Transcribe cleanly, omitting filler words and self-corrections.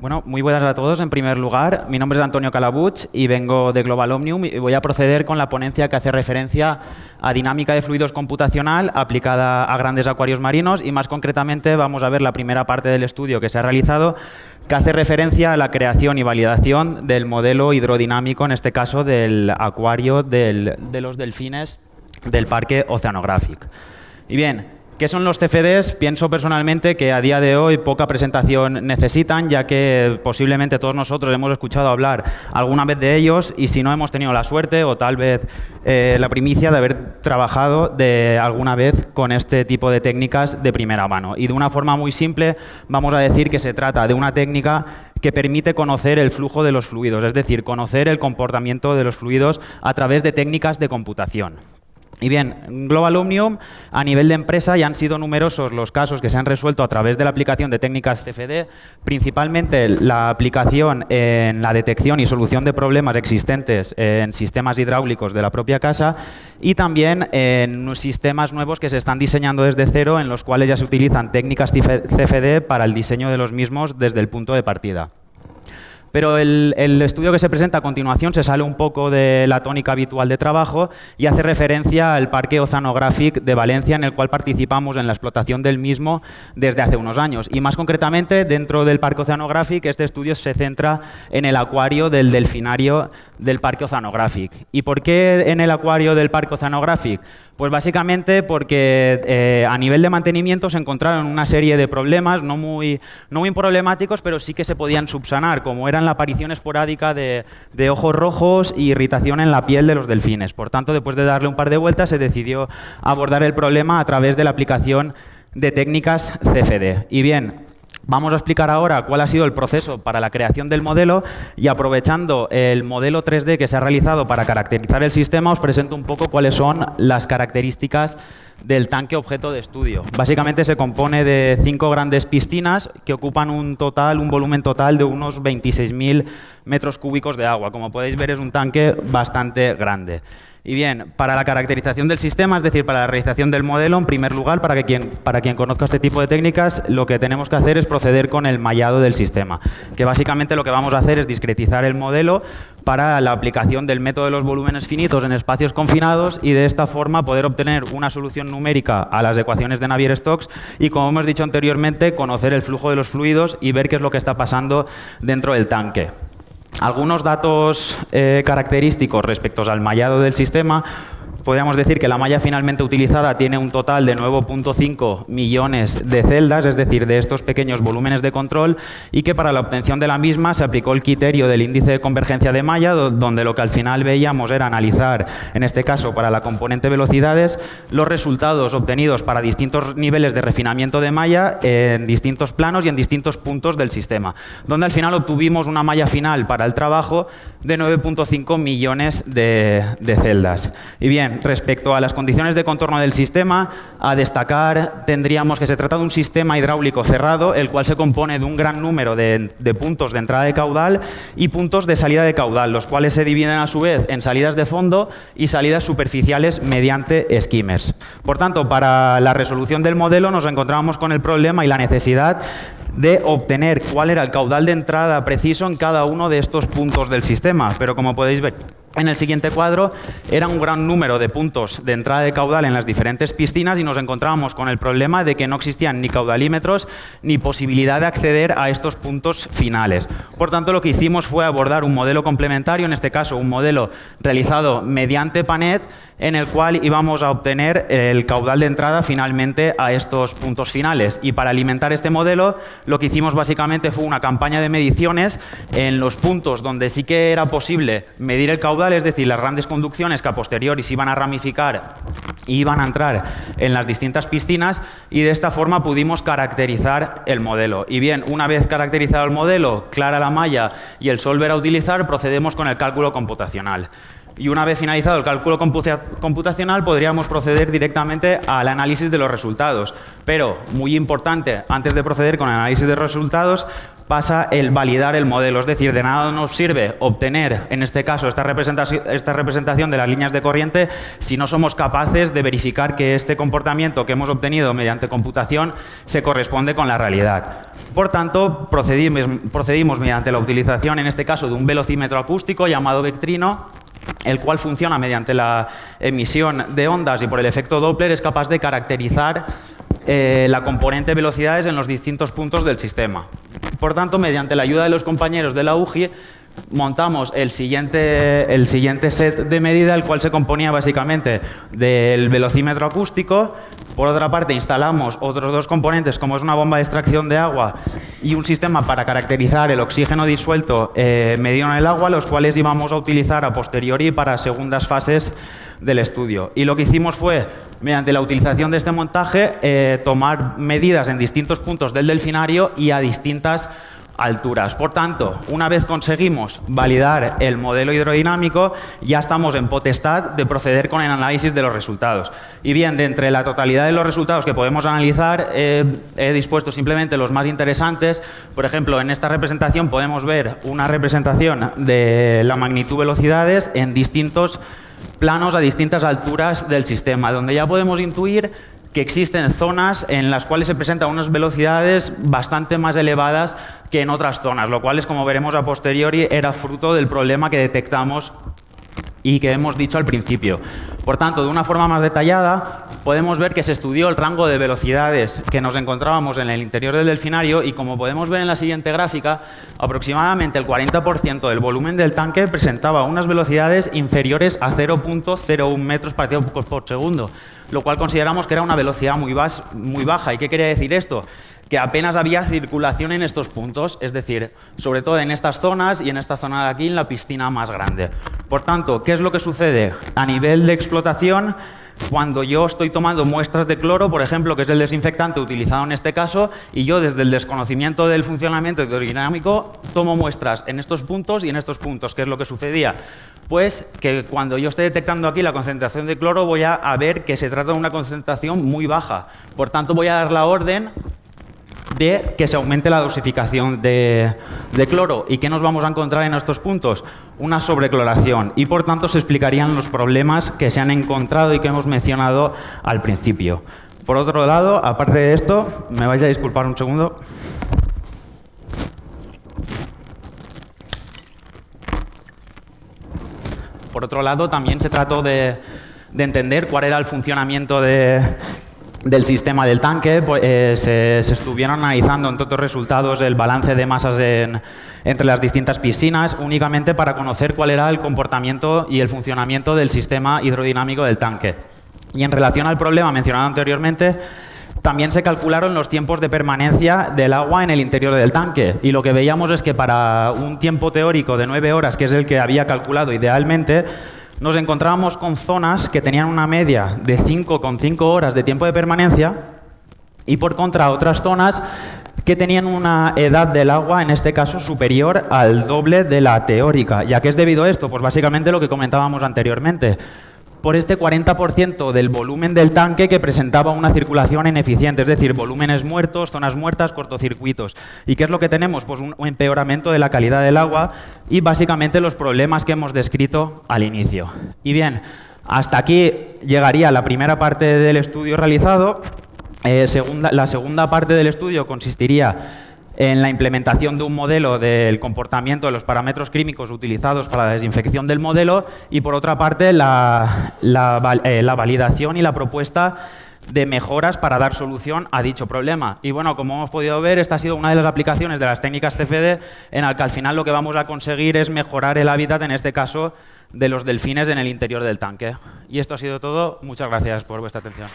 Bueno, muy buenas a todos. En primer lugar, mi nombre es Antonio Calabuig y vengo de Global Omnium y voy a proceder con la ponencia que hace referencia a dinámica de fluidos computacional aplicada a grandes acuarios marinos y más concretamente vamos a ver la primera parte del estudio que se ha realizado que hace referencia a la creación y validación del modelo hidrodinámico, en este caso del acuario de los delfines del Parque Oceanographic. Y bien, ¿qué son los CFDs? Pienso personalmente que a día de hoy poca presentación necesitan, ya que posiblemente todos nosotros hemos escuchado hablar alguna vez de ellos y si no hemos tenido la suerte o tal vez la primicia de haber trabajado alguna vez con este tipo de técnicas de primera mano. Y de una forma muy simple vamos a decir que se trata de una técnica que permite conocer el flujo de los fluidos, es decir, conocer el comportamiento de los fluidos a través de técnicas de computación. Y bien, en Global Omnium, a nivel de empresa, ya han sido numerosos los casos que se han resuelto a través de la aplicación de técnicas CFD, principalmente la aplicación en la detección y solución de problemas existentes en sistemas hidráulicos de la propia casa y también en sistemas nuevos que se están diseñando desde cero, en los cuales ya se utilizan técnicas CFD para el diseño de los mismos desde el punto de partida. Pero el estudio que se presenta a continuación se sale un poco de la tónica habitual de trabajo y hace referencia al Parque Oceanographic de Valencia, en el cual participamos en la explotación del mismo desde hace unos años. Y más concretamente, dentro del Parque Oceanographic, este estudio se centra en el acuario del delfinario del Parque Oceanographic. ¿Y por qué en el acuario del Parque Oceanographic? Pues básicamente porque a nivel de mantenimiento se encontraron una serie de problemas, no muy problemáticos, pero sí que se podían subsanar, como eran la aparición esporádica de ojos rojos y irritación en la piel de los delfines. Por tanto, después de darle un par de vueltas, se decidió abordar el problema a través de la aplicación de técnicas CFD. Y bien, vamos a explicar ahora cuál ha sido el proceso para la creación del modelo y aprovechando el modelo 3D que se ha realizado para caracterizar el sistema, os presento un poco cuáles son las características del tanque objeto de estudio. Básicamente se compone de 5 grandes piscinas que ocupan un volumen total de unos 26.000 metros cúbicos de agua. Como podéis ver, es un tanque bastante grande. Y bien, para la caracterización del sistema, es decir, para la realización del modelo, en primer lugar, para quien conozca este tipo de técnicas, lo que tenemos que hacer es proceder con el mallado del sistema, que básicamente lo que vamos a hacer es discretizar el modelo para la aplicación del método de los volúmenes finitos en espacios confinados y de esta forma poder obtener una solución numérica a las ecuaciones de Navier-Stokes y, como hemos dicho anteriormente, conocer el flujo de los fluidos y ver qué es lo que está pasando dentro del tanque. Algunos datos característicos respecto al mallado del sistema. Podríamos decir que la malla finalmente utilizada tiene un total de 9.5 millones de celdas, es decir, de estos pequeños volúmenes de control, y que para la obtención de la misma se aplicó el criterio del índice de convergencia de malla, donde lo que al final veíamos era analizar, en este caso para la componente velocidades, los resultados obtenidos para distintos niveles de refinamiento de malla en distintos planos y en distintos puntos del sistema, donde al final obtuvimos una malla final para el trabajo de 9.5 millones de celdas. Y bien, respecto a las condiciones de contorno del sistema, a destacar tendríamos que se trata de un sistema hidráulico cerrado, el cual se compone de un gran número de puntos de entrada de caudal y puntos de salida de caudal, los cuales se dividen a su vez en salidas de fondo y salidas superficiales mediante skimmers. Por tanto, para la resolución del modelo nos encontrábamos con el problema y la necesidad de obtener cuál era el caudal de entrada preciso en cada uno de estos puntos del sistema, pero como podéis ver en el siguiente cuadro, era un gran número de puntos de entrada de caudal en las diferentes piscinas y nos encontrábamos con el problema de que no existían ni caudalímetros ni posibilidad de acceder a estos puntos finales. Por tanto, lo que hicimos fue abordar un modelo complementario, en este caso un modelo realizado mediante PANET, en el cual íbamos a obtener el caudal de entrada finalmente a estos puntos finales. Y para alimentar este modelo, lo que hicimos básicamente fue una campaña de mediciones en los puntos donde sí que era posible medir el caudal, es decir, las grandes conducciones que a posteriori se iban a ramificar y iban a entrar en las distintas piscinas, y de esta forma pudimos caracterizar el modelo. Y bien, una vez caracterizado el modelo, clara la malla y el solver a utilizar, procedemos con el cálculo computacional. Y una vez finalizado el cálculo computacional, podríamos proceder directamente al análisis de los resultados. Pero, muy importante, antes de proceder con el análisis de resultados, pasa el validar el modelo. Es decir, de nada nos sirve obtener, en este caso, esta representación de las líneas de corriente si no somos capaces de verificar que este comportamiento que hemos obtenido mediante computación se corresponde con la realidad. Por tanto, procedimos mediante la utilización, en este caso, de un velocímetro acústico llamado Vectrino, el cual funciona mediante la emisión de ondas y por el efecto Doppler es capaz de caracterizar la componente velocidades en los distintos puntos del sistema. Por tanto, mediante la ayuda de los compañeros de la UGI, montamos el siguiente set de medida, el cual se componía básicamente del velocímetro acústico. Por otra parte, instalamos otros dos componentes, como es una bomba de extracción de agua y un sistema para caracterizar el oxígeno disuelto medido en el agua, los cuales íbamos a utilizar a posteriori para segundas fases del estudio. Y lo que hicimos fue, mediante la utilización de este montaje, tomar medidas en distintos puntos del delfinario y a distintas alturas. Por tanto, una vez conseguimos validar el modelo hidrodinámico, ya estamos en potestad de proceder con el análisis de los resultados. Y bien, de entre la totalidad de los resultados que podemos analizar, he dispuesto simplemente los más interesantes. Por ejemplo, en esta representación podemos ver una representación de la magnitud velocidades en distintos planos a distintas alturas del sistema, donde ya podemos intuir que existen zonas en las cuales se presentan unas velocidades bastante más elevadas que en otras zonas, lo cual, como veremos a posteriori, era fruto del problema que detectamos y que hemos dicho al principio. Por tanto, de una forma más detallada, podemos ver que se estudió el rango de velocidades que nos encontrábamos en el interior del delfinario y, como podemos ver en la siguiente gráfica, aproximadamente el 40% del volumen del tanque presentaba unas velocidades inferiores a 0.01 metros por segundo, lo cual consideramos que era una velocidad muy baja. ¿Y qué quería decir esto? Que apenas había circulación en estos puntos, es decir, sobre todo en estas zonas y en esta zona de aquí, en la piscina más grande. Por tanto, ¿qué es lo que sucede a nivel de explotación cuando yo estoy tomando muestras de cloro, por ejemplo, que es el desinfectante utilizado en este caso, y yo, desde el desconocimiento del funcionamiento hidrodinámico, tomo muestras en estos puntos y en estos puntos? ¿Qué es lo que sucedía? Pues que cuando yo esté detectando aquí la concentración de cloro, voy a ver que se trata de una concentración muy baja. Por tanto, voy a dar la orden de que se aumente la dosificación de cloro. ¿Y qué nos vamos a encontrar en estos puntos? Una sobrecloración. Y por tanto se explicarían los problemas que se han encontrado y que hemos mencionado al principio. Por otro lado, aparte de esto, me vais a disculpar un segundo. Por otro lado, también se trató de entender cuál era el funcionamiento del sistema del tanque. Pues, se estuvieron analizando, entre otros resultados, el balance de masas entre las distintas piscinas, únicamente para conocer cuál era el comportamiento y el funcionamiento del sistema hidrodinámico del tanque. Y en relación al problema mencionado anteriormente, también se calcularon los tiempos de permanencia del agua en el interior del tanque. Y lo que veíamos es que para un tiempo teórico de 9 horas, que es el que había calculado idealmente, nos encontrábamos con zonas que tenían una media de 5,5 horas de tiempo de permanencia y, por contra, otras zonas que tenían una edad del agua, en este caso, superior al doble de la teórica. ¿Y a qué es debido esto? Pues básicamente lo que comentábamos anteriormente. Por este 40% del volumen del tanque que presentaba una circulación ineficiente, es decir, volúmenes muertos, zonas muertas, cortocircuitos. ¿Y qué es lo que tenemos? Pues un empeoramiento de la calidad del agua y básicamente los problemas que hemos descrito al inicio. Y bien, hasta aquí llegaría la primera parte del estudio realizado. La segunda parte del estudio consistiría en la implementación de un modelo del comportamiento de los parámetros químicos utilizados para la desinfección del modelo y, por otra parte, la validación y la propuesta de mejoras para dar solución a dicho problema. Y bueno, como hemos podido ver, esta ha sido una de las aplicaciones de las técnicas CFD en la que al final lo que vamos a conseguir es mejorar el hábitat, en este caso, de los delfines en el interior del tanque. Y esto ha sido todo. Muchas gracias por vuestra atención.